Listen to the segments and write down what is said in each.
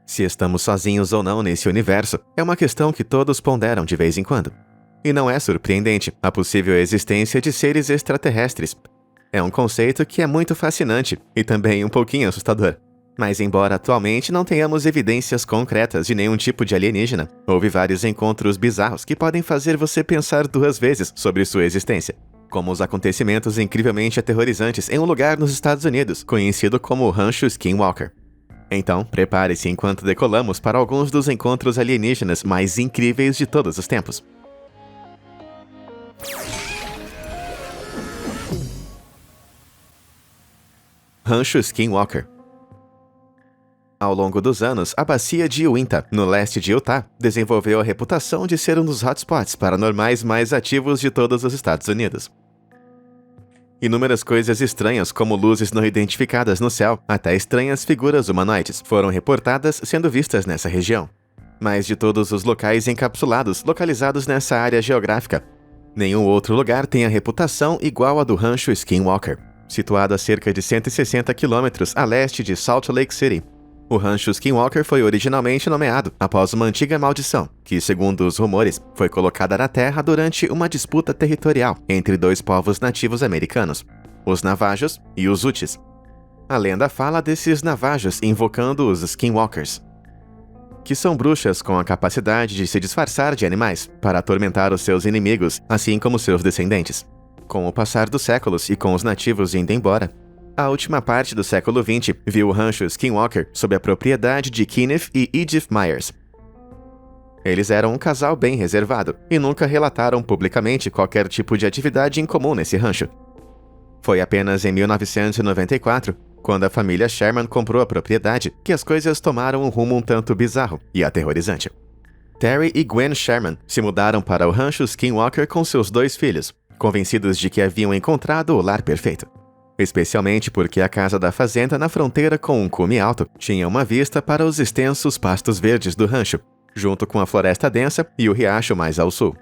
Se estamos sozinhos ou não nesse universo é uma questão que todos ponderam de vez em quando. E não é surpreendente a possível existência de seres extraterrestres. É um conceito que é muito fascinante e também um pouquinho assustador. Mas embora atualmente não tenhamos evidências concretas de nenhum tipo de alienígena, houve vários encontros bizarros que podem fazer você pensar duas vezes sobre sua existência. Como os acontecimentos incrivelmente aterrorizantes em um lugar nos Estados Unidos, conhecido como Rancho Skinwalker. Então, prepare-se enquanto decolamos para alguns dos encontros alienígenas mais incríveis de todos os tempos. Rancho Skinwalker. Ao longo dos anos, a bacia de Uinta, no leste de Utah, desenvolveu a reputação de ser um dos hotspots paranormais mais ativos de todos os Estados Unidos. Inúmeras coisas estranhas, como luzes não identificadas no céu, até estranhas figuras humanoides, foram reportadas sendo vistas nessa região. Mas de todos os locais encapsulados localizados nessa área geográfica, nenhum outro lugar tem a reputação igual à do Rancho Skinwalker, situado a cerca de 160 quilômetros a leste de Salt Lake City. O Rancho Skinwalker foi originalmente nomeado após uma antiga maldição, que, segundo os rumores, foi colocada na terra durante uma disputa territorial entre dois povos nativos americanos, os Navajos e os Utes. A lenda fala desses Navajos invocando os Skinwalkers, que são bruxas com a capacidade de se disfarçar de animais para atormentar os seus inimigos, assim como seus descendentes. Com o passar dos séculos e com os nativos indo embora, a última parte do século XX viu o Rancho Skinwalker sob a propriedade de Kenneth e Edith Myers. Eles eram um casal bem reservado e nunca relataram publicamente qualquer tipo de atividade em comum nesse rancho. Foi apenas em 1994, quando a família Sherman comprou a propriedade, que as coisas tomaram um rumo um tanto bizarro e aterrorizante. Terry e Gwen Sherman se mudaram para o Rancho Skinwalker com seus 2 filhos, convencidos de que haviam encontrado o lar perfeito. Especialmente porque a casa da fazenda na fronteira com um cume alto tinha uma vista para os extensos pastos verdes do rancho, junto com a floresta densa e o riacho mais ao sul.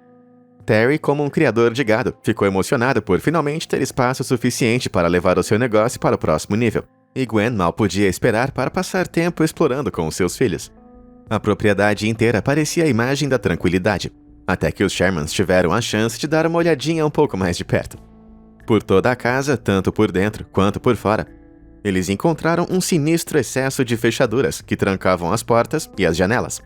Terry, como um criador de gado, ficou emocionado por finalmente ter espaço suficiente para levar o seu negócio para o próximo nível, e Gwen mal podia esperar para passar tempo explorando com os seus filhos. A propriedade inteira parecia a imagem da tranquilidade, até que os Shermans tiveram a chance de dar uma olhadinha um pouco mais de perto. Por toda a casa, tanto por dentro quanto por fora, eles encontraram um sinistro excesso de fechaduras que trancavam as portas e as janelas.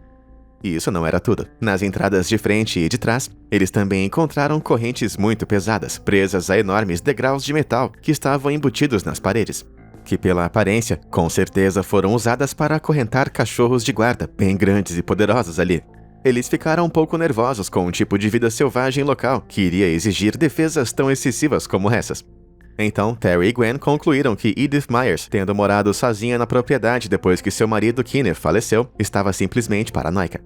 E isso não era tudo. Nas entradas de frente e de trás, eles também encontraram correntes muito pesadas, presas a enormes degraus de metal que estavam embutidos nas paredes, que pela aparência, com certeza foram usadas para acorrentar cachorros de guarda bem grandes e poderosos ali. Eles ficaram um pouco nervosos com um tipo de vida selvagem local que iria exigir defesas tão excessivas como essas. Então, Terry e Gwen concluíram que Edith Myers, tendo morado sozinha na propriedade depois que seu marido Kenneth faleceu, estava simplesmente paranoica.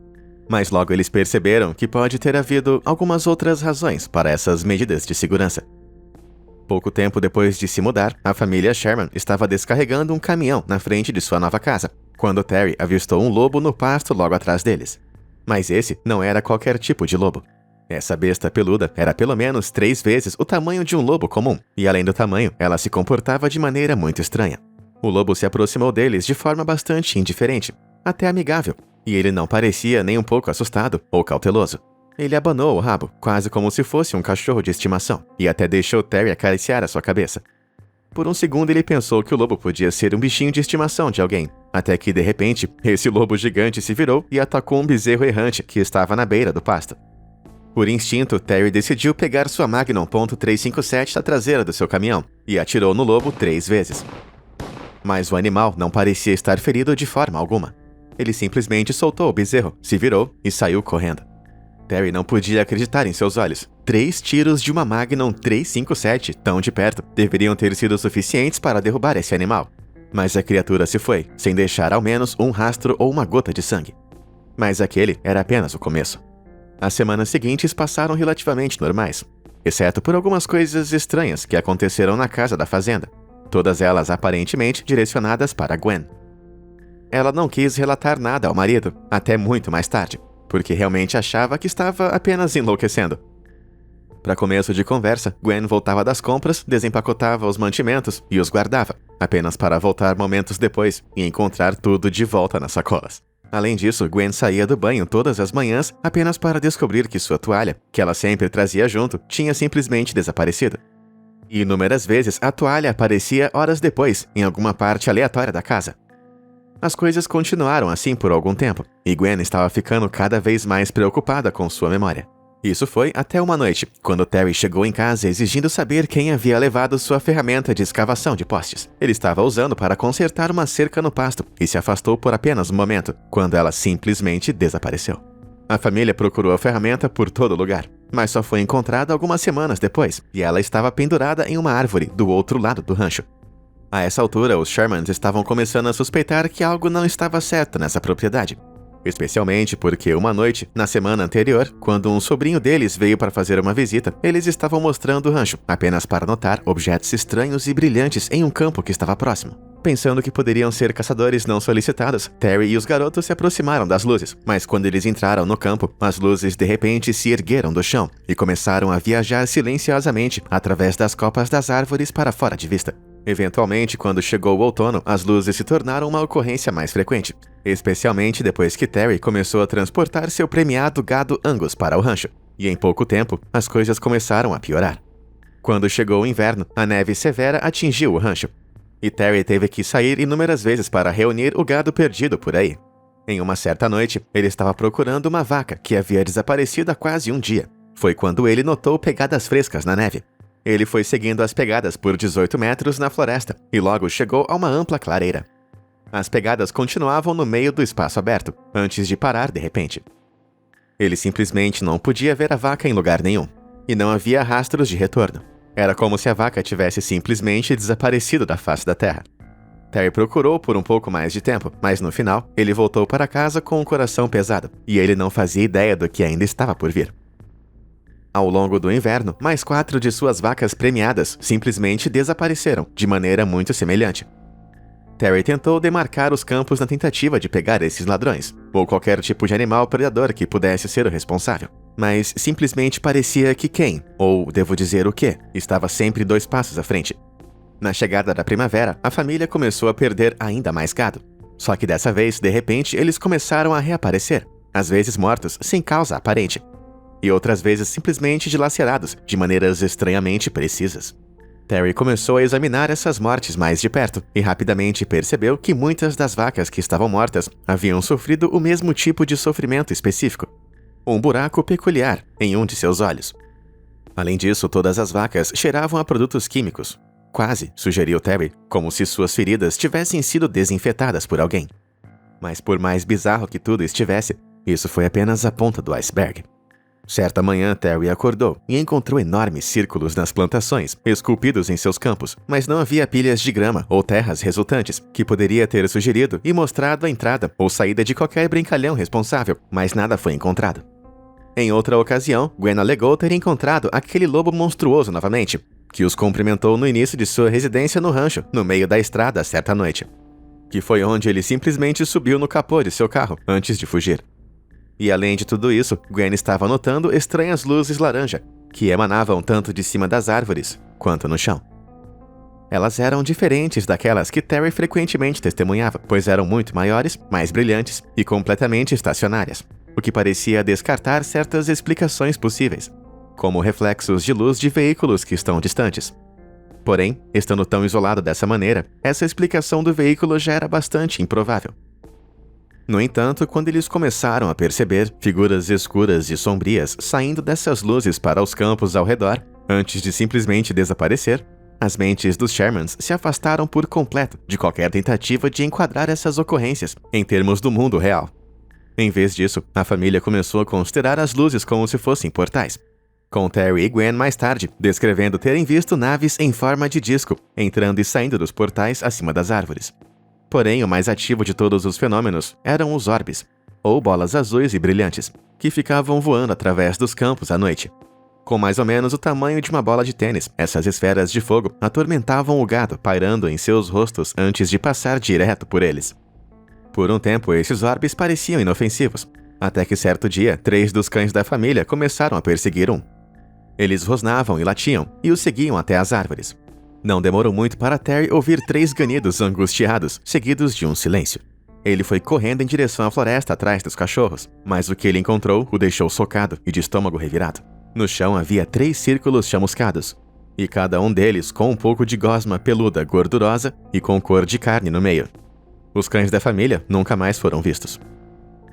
Mas logo eles perceberam que pode ter havido algumas outras razões para essas medidas de segurança. Pouco tempo depois de se mudar, a família Sherman estava descarregando um caminhão na frente de sua nova casa, quando Terry avistou um lobo no pasto logo atrás deles. Mas esse não era qualquer tipo de lobo. Essa besta peluda era pelo menos 3 vezes o tamanho de um lobo comum, e além do tamanho, ela se comportava de maneira muito estranha. O lobo se aproximou deles de forma bastante indiferente, até amigável, e ele não parecia nem um pouco assustado ou cauteloso. Ele abanou o rabo, quase como se fosse um cachorro de estimação, e até deixou Terry acariciar a sua cabeça. Por um segundo ele pensou que o lobo podia ser um bichinho de estimação de alguém, até que de repente, esse lobo gigante se virou e atacou um bezerro errante que estava na beira do pasto. Por instinto, Terry decidiu pegar sua Magnum .357 da traseira do seu caminhão e atirou no lobo 3 vezes. Mas o animal não parecia estar ferido de forma alguma. Ele simplesmente soltou o bezerro, se virou e saiu correndo. Terry não podia acreditar em seus olhos. 3 tiros de uma Magnum .357 tão de perto deveriam ter sido suficientes para derrubar esse animal. Mas a criatura se foi, sem deixar ao menos um rastro ou uma gota de sangue. Mas aquele era apenas o começo. As semanas seguintes passaram relativamente normais, exceto por algumas coisas estranhas que aconteceram na casa da fazenda, todas elas aparentemente direcionadas para Gwen. Ela não quis relatar nada ao marido, até muito mais tarde, porque realmente achava que estava apenas enlouquecendo. Para começo de conversa, Gwen voltava das compras, desempacotava os mantimentos e os guardava, apenas para voltar momentos depois e encontrar tudo de volta nas sacolas. Além disso, Gwen saía do banho todas as manhãs apenas para descobrir que sua toalha, que ela sempre trazia junto, tinha simplesmente desaparecido. E inúmeras vezes a toalha aparecia horas depois, em alguma parte aleatória da casa. As coisas continuaram assim por algum tempo, e Gwen estava ficando cada vez mais preocupada com sua memória. Isso foi até uma noite, quando Terry chegou em casa exigindo saber quem havia levado sua ferramenta de escavação de postes. Ele estava usando para consertar uma cerca no pasto e se afastou por apenas um momento, quando ela simplesmente desapareceu. A família procurou a ferramenta por todo lugar, mas só foi encontrada algumas semanas depois, e ela estava pendurada em uma árvore do outro lado do rancho. A essa altura, os Shermans estavam começando a suspeitar que algo não estava certo nessa propriedade. Especialmente porque uma noite, na semana anterior, quando um sobrinho deles veio para fazer uma visita, eles estavam mostrando o rancho, apenas para notar objetos estranhos e brilhantes em um campo que estava próximo. Pensando que poderiam ser caçadores não solicitados, Terry e os garotos se aproximaram das luzes, mas quando eles entraram no campo, as luzes de repente se ergueram do chão e começaram a viajar silenciosamente através das copas das árvores para fora de vista. Eventualmente, quando chegou o outono, as luzes se tornaram uma ocorrência mais frequente, especialmente depois que Terry começou a transportar seu premiado gado Angus para o rancho, e em pouco tempo, as coisas começaram a piorar. Quando chegou o inverno, a neve severa atingiu o rancho, e Terry teve que sair inúmeras vezes para reunir o gado perdido por aí. Em uma certa noite, ele estava procurando uma vaca que havia desaparecido há quase um dia. Foi quando ele notou pegadas frescas na neve. Ele foi seguindo as pegadas por 18 metros na floresta e logo chegou a uma ampla clareira. As pegadas continuavam no meio do espaço aberto, antes de parar de repente. Ele simplesmente não podia ver a vaca em lugar nenhum, e não havia rastros de retorno. Era como se a vaca tivesse simplesmente desaparecido da face da terra. Terry procurou por um pouco mais de tempo, mas no final, ele voltou para casa com o coração pesado, e ele não fazia ideia do que ainda estava por vir. Ao longo do inverno, mais 4 de suas vacas premiadas simplesmente desapareceram, de maneira muito semelhante. Terry tentou demarcar os campos na tentativa de pegar esses ladrões, ou qualquer tipo de animal predador que pudesse ser o responsável. Mas simplesmente parecia que quem, ou devo dizer o que, estava sempre 2 passos à frente. Na chegada da primavera, a família começou a perder ainda mais gado. Só que dessa vez, de repente, eles começaram a reaparecer, às vezes mortos, sem causa aparente. E outras vezes simplesmente dilacerados, de maneiras estranhamente precisas. Terry começou a examinar essas mortes mais de perto e rapidamente percebeu que muitas das vacas que estavam mortas haviam sofrido o mesmo tipo de sofrimento específico. Um buraco peculiar em um de seus olhos. Além disso, todas as vacas cheiravam a produtos químicos. Quase, sugeriu Terry, como se suas feridas tivessem sido desinfetadas por alguém. Mas por mais bizarro que tudo estivesse, isso foi apenas a ponta do iceberg. Certa manhã, Terry acordou e encontrou enormes círculos nas plantações, esculpidos em seus campos, mas não havia pilhas de grama ou terras resultantes, que poderia ter sugerido e mostrado a entrada ou saída de qualquer brincalhão responsável, mas nada foi encontrado. Em outra ocasião, Gwen alegou ter encontrado aquele lobo monstruoso novamente, que os cumprimentou no início de sua residência no rancho, no meio da estrada certa noite, que foi onde ele simplesmente subiu no capô de seu carro antes de fugir. E além de tudo isso, Gwen estava notando estranhas luzes laranja, que emanavam tanto de cima das árvores, quanto no chão. Elas eram diferentes daquelas que Terry frequentemente testemunhava, pois eram muito maiores, mais brilhantes e completamente estacionárias, o que parecia descartar certas explicações possíveis, como reflexos de luz de veículos que estão distantes. Porém, estando tão isolado dessa maneira, essa explicação do veículo já era bastante improvável. No entanto, quando eles começaram a perceber figuras escuras e sombrias saindo dessas luzes para os campos ao redor, antes de simplesmente desaparecer, as mentes dos Shermans se afastaram por completo de qualquer tentativa de enquadrar essas ocorrências em termos do mundo real. Em vez disso, a família começou a considerar as luzes como se fossem portais, com Terry e Gwen mais tarde descrevendo terem visto naves em forma de disco entrando e saindo dos portais acima das árvores. Porém, o mais ativo de todos os fenômenos eram os orbes, ou bolas azuis e brilhantes, que ficavam voando através dos campos à noite. Com mais ou menos o tamanho de uma bola de tênis, essas esferas de fogo atormentavam o gado pairando em seus rostos antes de passar direto por eles. Por um tempo, esses orbes pareciam inofensivos, até que certo dia, 3 dos cães da família começaram a perseguir um. Eles rosnavam e latiam, e o seguiam até as árvores. Não demorou muito para Terry ouvir 3 ganidos angustiados, seguidos de um silêncio. Ele foi correndo em direção à floresta atrás dos cachorros, mas o que ele encontrou o deixou socado e de estômago revirado. No chão havia 3 círculos chamuscados, e cada um deles com um pouco de gosma peluda gordurosa e com cor de carne no meio. Os cães da família nunca mais foram vistos.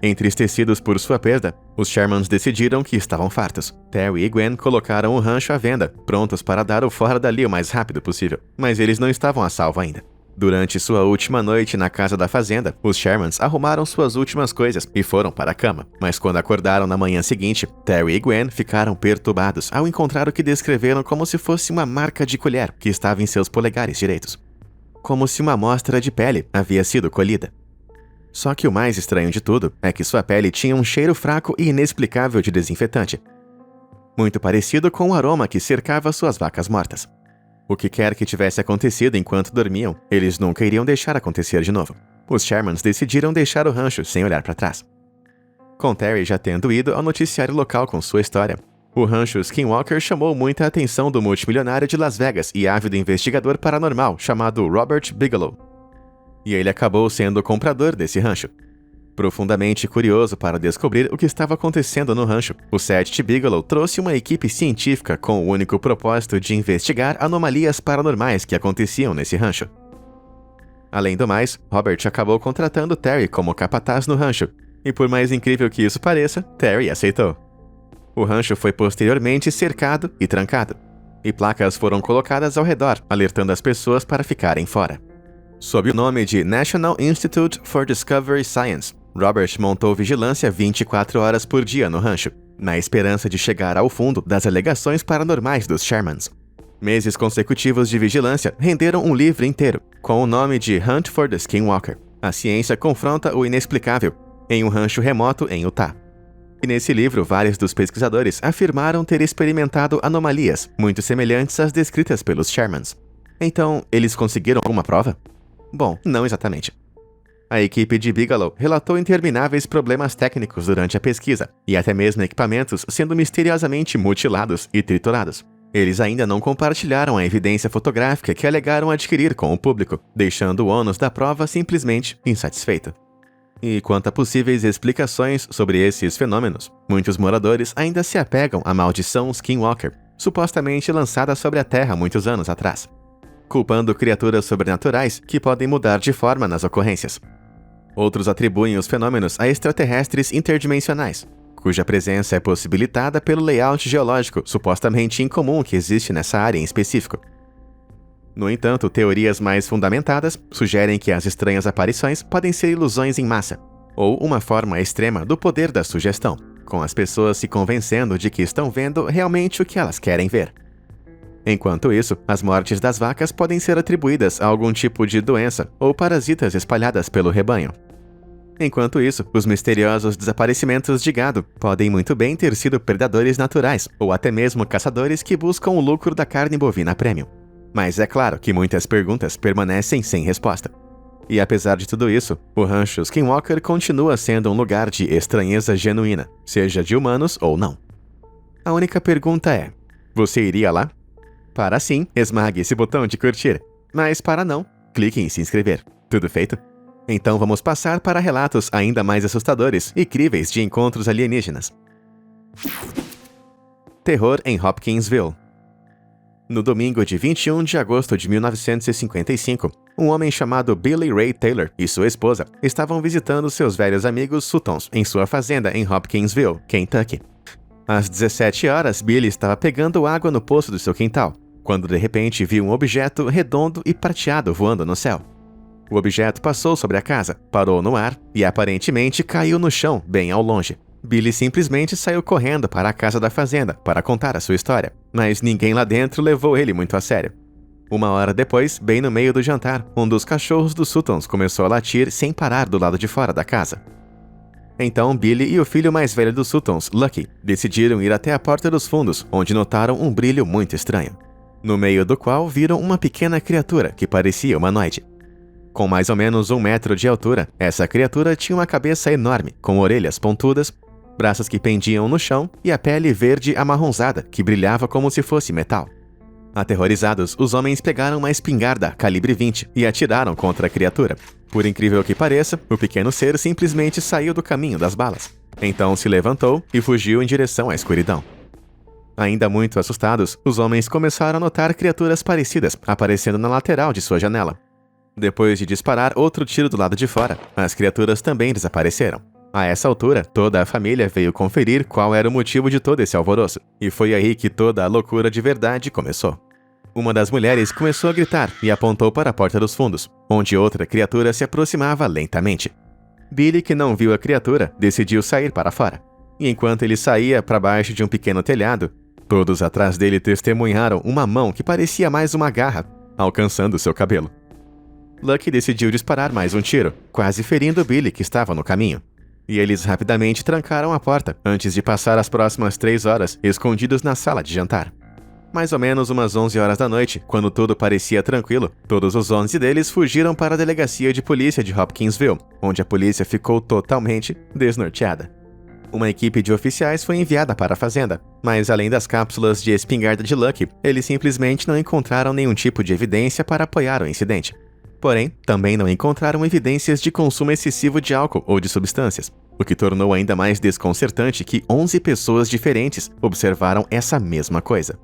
Entristecidos por sua perda, os Shermans decidiram que estavam fartos. Terry e Gwen colocaram o rancho à venda, prontos para dar o fora dali o mais rápido possível, mas eles não estavam a salvo ainda. Durante sua última noite na casa da fazenda, os Shermans arrumaram suas últimas coisas e foram para a cama. Mas quando acordaram na manhã seguinte, Terry e Gwen ficaram perturbados ao encontrar o que descreveram como se fosse uma marca de colher que estava em seus polegares direitos. Como se uma amostra de pele havia sido colhida. Só que o mais estranho de tudo é que sua pele tinha um cheiro fraco e inexplicável de desinfetante, muito parecido com o aroma que cercava suas vacas mortas. O que quer que tivesse acontecido enquanto dormiam, eles nunca iriam deixar acontecer de novo. Os Shermans decidiram deixar o rancho sem olhar para trás. Com Terry já tendo ido ao noticiário local com sua história, o rancho Skinwalker chamou muita atenção do multimilionário de Las Vegas e ávido investigador paranormal chamado Robert Bigelow. E ele acabou sendo o comprador desse rancho. Profundamente curioso para descobrir o que estava acontecendo no rancho, o Seth Bigelow trouxe uma equipe científica com o único propósito de investigar anomalias paranormais que aconteciam nesse rancho. Além do mais, Robert acabou contratando Terry como capataz no rancho, e por mais incrível que isso pareça, Terry aceitou. O rancho foi posteriormente cercado e trancado, e placas foram colocadas ao redor, alertando as pessoas para ficarem fora. Sob o nome de National Institute for Discovery Science, Robert montou vigilância 24 horas por dia no rancho, na esperança de chegar ao fundo das alegações paranormais dos Shermans. Meses consecutivos de vigilância renderam um livro inteiro, com o nome de Hunt for the Skinwalker. A ciência confronta o inexplicável, em um rancho remoto em Utah. E nesse livro, vários dos pesquisadores afirmaram ter experimentado anomalias muito semelhantes às descritas pelos Shermans. Então, eles conseguiram alguma prova? Bom, não exatamente. A equipe de Bigelow relatou intermináveis problemas técnicos durante a pesquisa, e até mesmo equipamentos sendo misteriosamente mutilados e triturados. Eles ainda não compartilharam a evidência fotográfica que alegaram adquirir com o público, deixando o ônus da prova simplesmente insatisfeito. E quanto a possíveis explicações sobre esses fenômenos, muitos moradores ainda se apegam à maldição Skinwalker, supostamente lançada sobre a Terra muitos anos atrás, culpando criaturas sobrenaturais que podem mudar de forma nas ocorrências. Outros atribuem os fenômenos a extraterrestres interdimensionais, cuja presença é possibilitada pelo layout geológico supostamente incomum que existe nessa área em específico. No entanto, teorias mais fundamentadas sugerem que as estranhas aparições podem ser ilusões em massa, ou uma forma extrema do poder da sugestão, com as pessoas se convencendo de que estão vendo realmente o que elas querem ver. Enquanto isso, as mortes das vacas podem ser atribuídas a algum tipo de doença ou parasitas espalhadas pelo rebanho. Enquanto isso, os misteriosos desaparecimentos de gado podem muito bem ter sido predadores naturais ou até mesmo caçadores que buscam o lucro da carne bovina premium. Mas é claro que muitas perguntas permanecem sem resposta. E apesar de tudo isso, o rancho Skinwalker continua sendo um lugar de estranheza genuína, seja de humanos ou não. A única pergunta é: você iria lá? Para sim, esmague esse botão de curtir. Mas para não, clique em se inscrever. Tudo feito? Então vamos passar para relatos ainda mais assustadores e críveis de encontros alienígenas. Terror em Hopkinsville. No domingo de 21 de agosto de 1955, um homem chamado Billy Ray Taylor e sua esposa estavam visitando seus velhos amigos Sutons em sua fazenda em Hopkinsville, Kentucky. Às 17 horas, Billy estava pegando água no poço do seu quintal, quando de repente viu um objeto redondo e prateado voando no céu. O objeto passou sobre a casa, parou no ar e aparentemente caiu no chão, bem ao longe. Billy simplesmente saiu correndo para a casa da fazenda para contar a sua história, mas ninguém lá dentro levou ele muito a sério. Uma hora depois, bem no meio do jantar, um dos cachorros dos Sutons começou a latir sem parar do lado de fora da casa. Então Billy e o filho mais velho dos Sutons, Lucky, decidiram ir até a porta dos fundos, onde notaram um brilho muito estranho, no meio do qual viram uma pequena criatura que parecia humanoide. Com mais ou menos 1 metro de altura, essa criatura tinha uma cabeça enorme, com orelhas pontudas, braços que pendiam no chão e a pele verde amarronzada que brilhava como se fosse metal. Aterrorizados, os homens pegaram uma espingarda calibre 20 e atiraram contra a criatura. Por incrível que pareça, o pequeno ser simplesmente saiu do caminho das balas. Então se levantou e fugiu em direção à escuridão. Ainda muito assustados, os homens começaram a notar criaturas parecidas aparecendo na lateral de sua janela. Depois de disparar outro tiro do lado de fora, as criaturas também desapareceram. A essa altura, toda a família veio conferir qual era o motivo de todo esse alvoroço, e foi aí que toda a loucura de verdade começou. Uma das mulheres começou a gritar e apontou para a porta dos fundos, onde outra criatura se aproximava lentamente. Billy, que não viu a criatura, decidiu sair para fora. E enquanto ele saía para baixo de um pequeno telhado, todos atrás dele testemunharam uma mão que parecia mais uma garra, alcançando seu cabelo. Lucky decidiu disparar mais um tiro, quase ferindo Billy, que estava no caminho. E eles rapidamente trancaram a porta, antes de passar as próximas 3 horas escondidos na sala de jantar. Mais ou menos umas 11 horas da noite, quando tudo parecia tranquilo, todos os 11 deles fugiram para a delegacia de polícia de Hopkinsville, onde a polícia ficou totalmente desnorteada. Uma equipe de oficiais foi enviada para a fazenda, mas além das cápsulas de espingarda de Lucky, eles simplesmente não encontraram nenhum tipo de evidência para apoiar o incidente. Porém, também não encontraram evidências de consumo excessivo de álcool ou de substâncias, o que tornou ainda mais desconcertante que 11 pessoas diferentes observaram essa mesma coisa.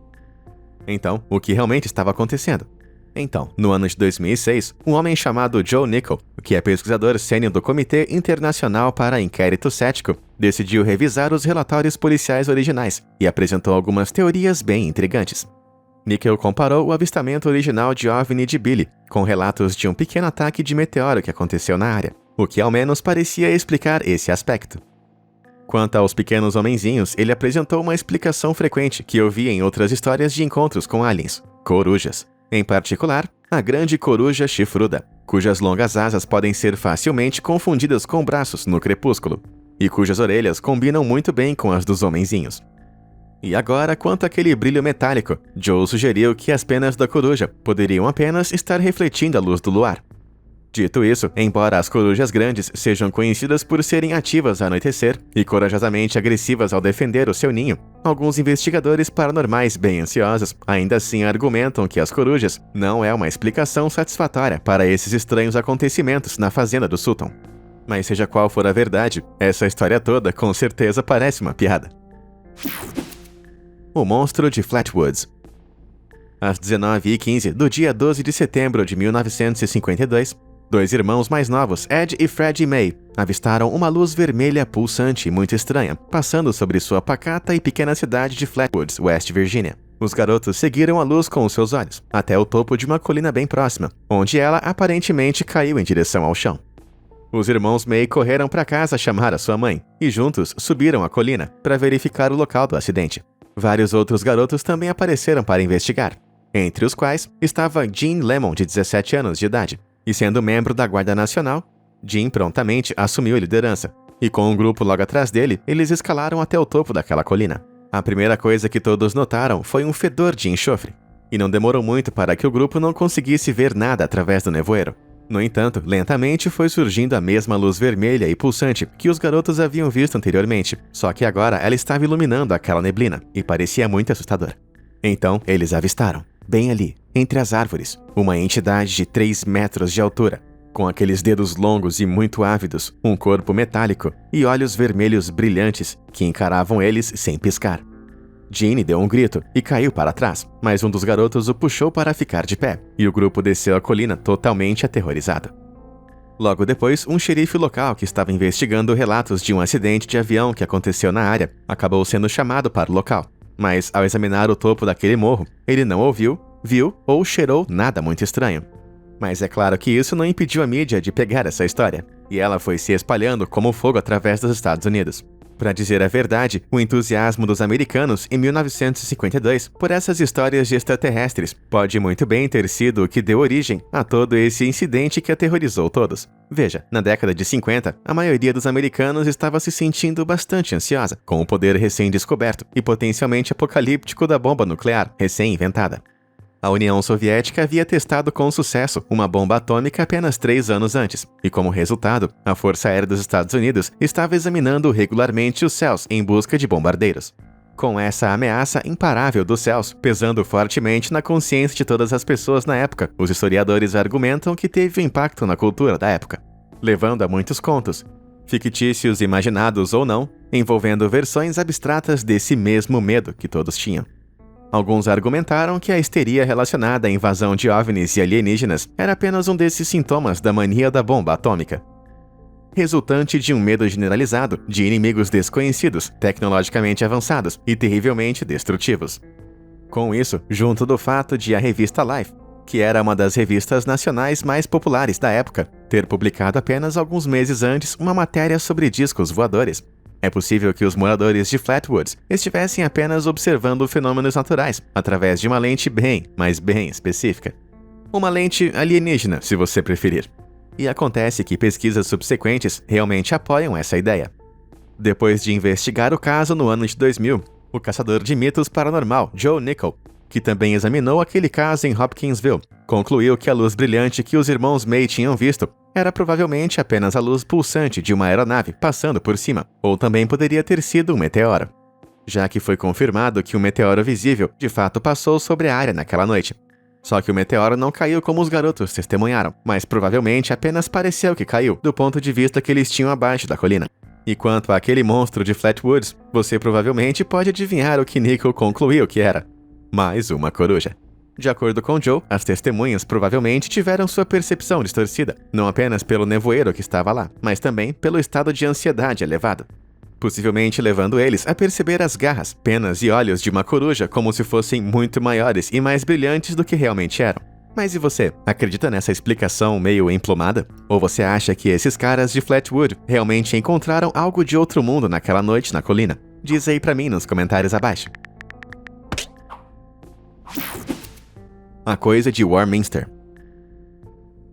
Então, o que realmente estava acontecendo? Então, no ano de 2006, um homem chamado Joe Nickell, que é pesquisador sênior do Comitê Internacional para Inquérito Cético, decidiu revisar os relatórios policiais originais e apresentou algumas teorias bem intrigantes. Nickell comparou o avistamento original de OVNI de Billy com relatos de um pequeno ataque de meteoro que aconteceu na área, o que ao menos parecia explicar esse aspecto. Quanto aos pequenos homenzinhos, ele apresentou uma explicação frequente que eu vi em outras histórias de encontros com aliens: corujas. Em particular, a grande coruja chifruda, cujas longas asas podem ser facilmente confundidas com braços no crepúsculo, e cujas orelhas combinam muito bem com as dos homenzinhos. E agora, quanto àquele brilho metálico, Joe sugeriu que as penas da coruja poderiam apenas estar refletindo a luz do luar. Dito isso, embora as corujas grandes sejam conhecidas por serem ativas ao anoitecer e corajosamente agressivas ao defender o seu ninho, alguns investigadores paranormais bem ansiosos ainda assim argumentam que as corujas não é uma explicação satisfatória para esses estranhos acontecimentos na fazenda do Sutton. Mas seja qual for a verdade, essa história toda com certeza parece uma piada. O monstro de Flatwoods. Às 19h15 do dia 12 de setembro de 1952, 2 irmãos mais novos, Ed e Fred May, avistaram uma luz vermelha pulsante e muito estranha, passando sobre sua pacata e pequena cidade de Flatwoods, West Virginia. Os garotos seguiram a luz com os seus olhos, até o topo de uma colina bem próxima, onde ela aparentemente caiu em direção ao chão. Os irmãos May correram para casa chamar a sua mãe, e juntos subiram a colina para verificar o local do acidente. Vários outros garotos também apareceram para investigar, entre os quais estava Gene Lemon, de 17 anos de idade, e sendo membro da Guarda Nacional, Gene prontamente assumiu a liderança, e com um grupo logo atrás dele, eles escalaram até o topo daquela colina. A primeira coisa que todos notaram foi um fedor de enxofre, e não demorou muito para que o grupo não conseguisse ver nada através do nevoeiro. No entanto, lentamente foi surgindo a mesma luz vermelha e pulsante que os garotos haviam visto anteriormente, só que agora ela estava iluminando aquela neblina, e parecia muito assustador. Então, eles avistaram, bem ali, entre as árvores, uma entidade de 3 metros de altura, com aqueles dedos longos e muito ávidos, um corpo metálico e olhos vermelhos brilhantes que encaravam eles sem piscar. Gene deu um grito e caiu para trás, mas um dos garotos o puxou para ficar de pé, e o grupo desceu a colina totalmente aterrorizado. Logo depois, um xerife local que estava investigando relatos de um acidente de avião que aconteceu na área acabou sendo chamado para o local, mas ao examinar o topo daquele morro, ele não ouviu, viu ou cheirou nada muito estranho. Mas é claro que isso não impediu a mídia de pegar essa história, e ela foi se espalhando como fogo através dos Estados Unidos. Para dizer a verdade, o entusiasmo dos americanos em 1952 por essas histórias de extraterrestres pode muito bem ter sido o que deu origem a todo esse incidente que aterrorizou todos. Veja, na década de 50, a maioria dos americanos estava se sentindo bastante ansiosa com o poder recém-descoberto e potencialmente apocalíptico da bomba nuclear recém-inventada. A União Soviética havia testado com sucesso uma bomba atômica apenas 3 anos antes, e como resultado, a Força Aérea dos Estados Unidos estava examinando regularmente os céus em busca de bombardeiros. Com essa ameaça imparável dos céus pesando fortemente na consciência de todas as pessoas na época, os historiadores argumentam que teve um impacto na cultura da época, levando a muitos contos, fictícios imaginados ou não, envolvendo versões abstratas desse mesmo medo que todos tinham. Alguns argumentaram que a histeria relacionada à invasão de OVNIs e alienígenas era apenas um desses sintomas da mania da bomba atômica, resultante de um medo generalizado de inimigos desconhecidos, tecnologicamente avançados e terrivelmente destrutivos. Com isso, junto do fato de a revista Life, que era uma das revistas nacionais mais populares da época, ter publicado apenas alguns meses antes uma matéria sobre discos voadores, é possível que os moradores de Flatwoods estivessem apenas observando fenômenos naturais através de uma lente bem específica. Uma lente alienígena, se você preferir. E acontece que pesquisas subsequentes realmente apoiam essa ideia. Depois de investigar o caso no ano de 2000, o caçador de mitos paranormal Joe Nickell, que também examinou aquele caso em Hopkinsville, concluiu que a luz brilhante que os irmãos May tinham visto era provavelmente apenas a luz pulsante de uma aeronave passando por cima, ou também poderia ter sido um meteoro, já que foi confirmado que um meteoro visível de fato passou sobre a área naquela noite. Só que o meteoro não caiu como os garotos testemunharam, mas provavelmente apenas pareceu que caiu, do ponto de vista que eles tinham abaixo da colina. E quanto àquele monstro de Flatwoods, você provavelmente pode adivinhar o que Nickell concluiu que era: mais uma coruja. De acordo com Joe, as testemunhas provavelmente tiveram sua percepção distorcida, não apenas pelo nevoeiro que estava lá, mas também pelo estado de ansiedade elevado, possivelmente levando eles a perceber as garras, penas e olhos de uma coruja como se fossem muito maiores e mais brilhantes do que realmente eram. Mas e você? Acredita nessa explicação meio emplumada? Ou você acha que esses caras de Flatwood realmente encontraram algo de outro mundo naquela noite na colina? Diz aí pra mim nos comentários abaixo. A coisa de Warminster.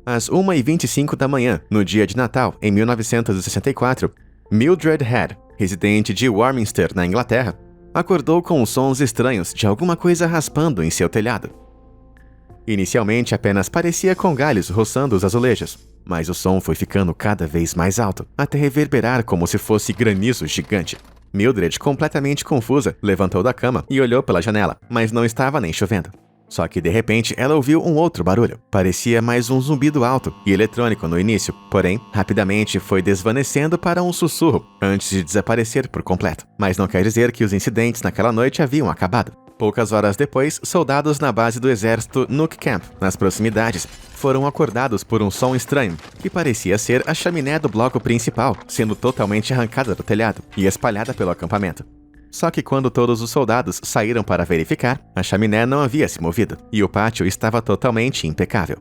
Às 1h25 da manhã, no dia de Natal, em 1964, Mildred Head, residente de Warminster, na Inglaterra, acordou com sons estranhos de alguma coisa raspando em seu telhado. Inicialmente apenas parecia com galhos roçando os azulejos, mas o som foi ficando cada vez mais alto, até reverberar como se fosse granizo gigante. Mildred, completamente confusa, levantou da cama e olhou pela janela, mas não estava nem chovendo. Só que de repente ela ouviu um outro barulho. Parecia mais um zumbido alto e eletrônico no início, porém, rapidamente foi desvanecendo para um sussurro, antes de desaparecer por completo. Mas não quer dizer que os incidentes naquela noite haviam acabado. Poucas horas depois, soldados na base do exército Nook Camp, nas proximidades, foram acordados por um som estranho, que parecia ser a chaminé do bloco principal, sendo totalmente arrancada do telhado e espalhada pelo acampamento. Só que quando todos os soldados saíram para verificar, a chaminé não havia se movido, e o pátio estava totalmente impecável.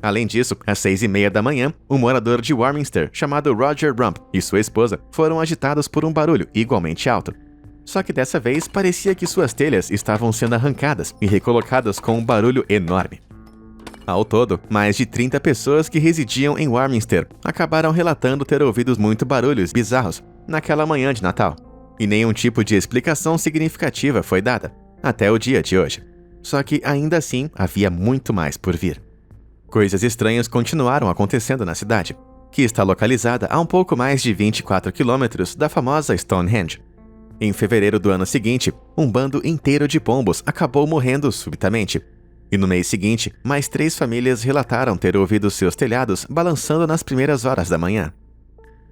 Além disso, às 6h30 da manhã, um morador de Warminster, chamado Roger Rump, e sua esposa foram agitados por um barulho igualmente alto. Só que dessa vez parecia que suas telhas estavam sendo arrancadas e recolocadas com um barulho enorme. Ao todo, mais de 30 pessoas que residiam em Warminster acabaram relatando ter ouvido muito barulhos bizarros naquela manhã de Natal. E nenhum tipo de explicação significativa foi dada, até o dia de hoje. Só que ainda assim havia muito mais por vir. Coisas estranhas continuaram acontecendo na cidade, que está localizada a um pouco mais de 24 quilômetros da famosa Stonehenge. Em fevereiro do ano seguinte, um bando inteiro de pombos acabou morrendo subitamente. E no mês seguinte, mais 3 famílias relataram ter ouvido seus telhados balançando nas primeiras horas da manhã.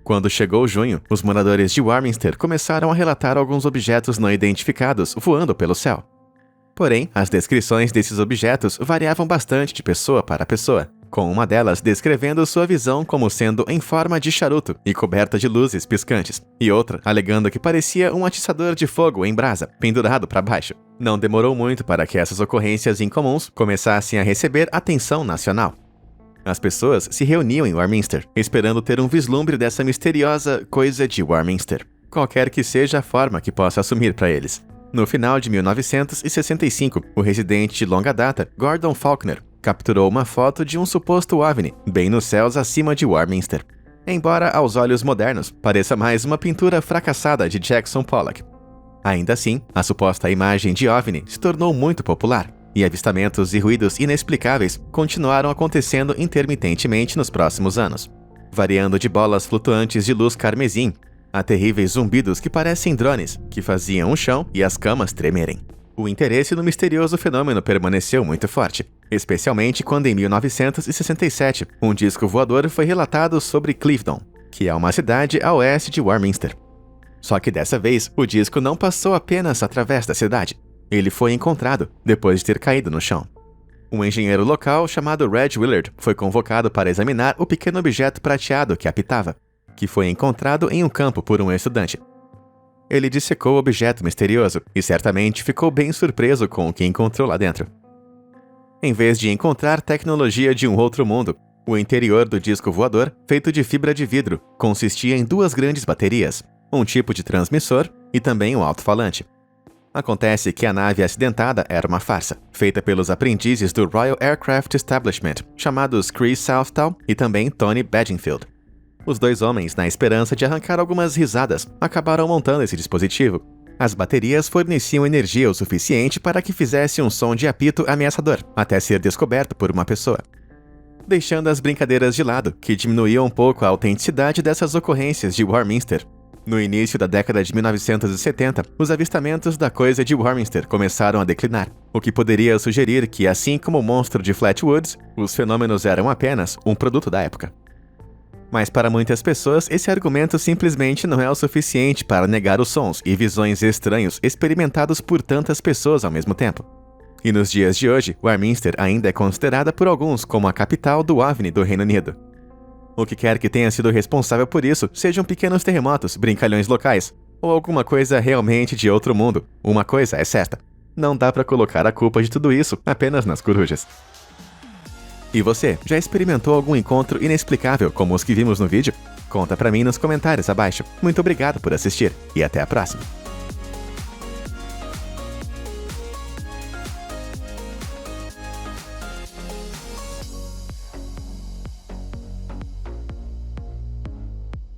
Quando chegou junho, os moradores de Warminster começaram a relatar alguns objetos não identificados voando pelo céu. Porém, as descrições desses objetos variavam bastante de pessoa para pessoa, com uma delas descrevendo sua visão como sendo em forma de charuto e coberta de luzes piscantes, e outra alegando que parecia um atiçador de fogo em brasa, pendurado para baixo. Não demorou muito para que essas ocorrências incomuns começassem a receber atenção nacional. As pessoas se reuniam em Warminster, esperando ter um vislumbre dessa misteriosa coisa de Warminster, qualquer que seja a forma que possa assumir para eles. No final de 1965, o residente de longa data, Gordon Faulkner, capturou uma foto de um suposto OVNI bem nos céus acima de Warminster. Embora aos olhos modernos pareça mais uma pintura fracassada de Jackson Pollock. Ainda assim, a suposta imagem de OVNI se tornou muito popular, e avistamentos e ruídos inexplicáveis continuaram acontecendo intermitentemente nos próximos anos, variando de bolas flutuantes de luz carmesim Há terríveis zumbidos que parecem drones, que faziam o chão e as camas tremerem. O interesse no misterioso fenômeno permaneceu muito forte, especialmente quando em 1967 um disco voador foi relatado sobre Clifton, que é uma cidade a oeste de Warminster. Só que dessa vez, o disco não passou apenas através da cidade. Ele foi encontrado depois de ter caído no chão. Um engenheiro local chamado Reg Willard foi convocado para examinar o pequeno objeto prateado que apitava, que foi encontrado em um campo por um estudante. Ele dissecou o objeto misterioso e certamente ficou bem surpreso com o que encontrou lá dentro. Em vez de encontrar tecnologia de um outro mundo, o interior do disco voador, feito de fibra de vidro, consistia em 2 grandes baterias, um tipo de transmissor e também um alto-falante. Acontece que a nave acidentada era uma farsa, feita pelos aprendizes do Royal Aircraft Establishment, chamados Chris Southall e também Tony Bedingfield. Os 2 homens, na esperança de arrancar algumas risadas, acabaram montando esse dispositivo. As baterias forneciam energia o suficiente para que fizesse um som de apito ameaçador, até ser descoberto por uma pessoa. Deixando as brincadeiras de lado, que diminuíam um pouco a autenticidade dessas ocorrências de Warminster. No início da década de 1970, os avistamentos da coisa de Warminster começaram a declinar, o que poderia sugerir que, assim como o monstro de Flatwoods, os fenômenos eram apenas um produto da época. Mas para muitas pessoas, esse argumento simplesmente não é o suficiente para negar os sons e visões estranhos experimentados por tantas pessoas ao mesmo tempo. E nos dias de hoje, Warminster ainda é considerada por alguns como a capital do OVNI do Reino Unido. O que quer que tenha sido responsável por isso, sejam pequenos terremotos, brincalhões locais, ou alguma coisa realmente de outro mundo, uma coisa é certa: não dá pra colocar a culpa de tudo isso apenas nas corujas. E você, já experimentou algum encontro inexplicável como os que vimos no vídeo? Conta pra mim nos comentários abaixo. Muito obrigado por assistir e até a próxima!